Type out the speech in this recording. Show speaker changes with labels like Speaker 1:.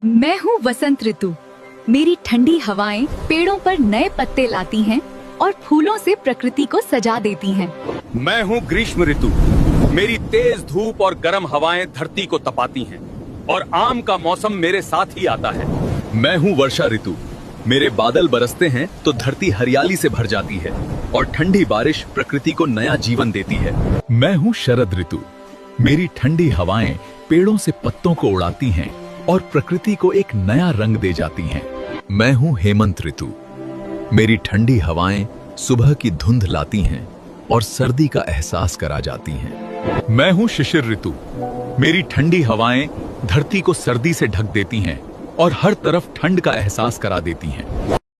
Speaker 1: मैं हूँ वसंत ऋतु। मेरी ठंडी हवाएं पेड़ों पर नए पत्ते लाती हैं और फूलों से प्रकृति को सजा देती हैं।
Speaker 2: मैं हूँ ग्रीष्म ऋतु। मेरी तेज धूप और गर्म हवाएं धरती को तपाती हैं और आम का मौसम मेरे साथ ही आता है।
Speaker 3: मैं हूँ वर्षा ऋतु। मेरे बादल बरसते हैं तो धरती हरियाली से भर जाती है और ठंडी बारिश प्रकृति को नया जीवन देती है। मैं हूँ शरद ऋतु। मेरी ठंडी हवाएं पेड़ों से पत्तों को उड़ाती हैं और प्रकृति को एक नया रंग दे जाती हैं। मैं हूँ हेमंत ऋतु। मेरी ठंडी हवाएं सुबह की धुंध लाती हैं और सर्दी का एहसास करा जाती हैं। मैं हूँ शिशिर ऋतु। मेरी ठंडी हवाएं धरती को सर्दी से ढक देती हैं और हर तरफ ठंड का एहसास करा देती हैं।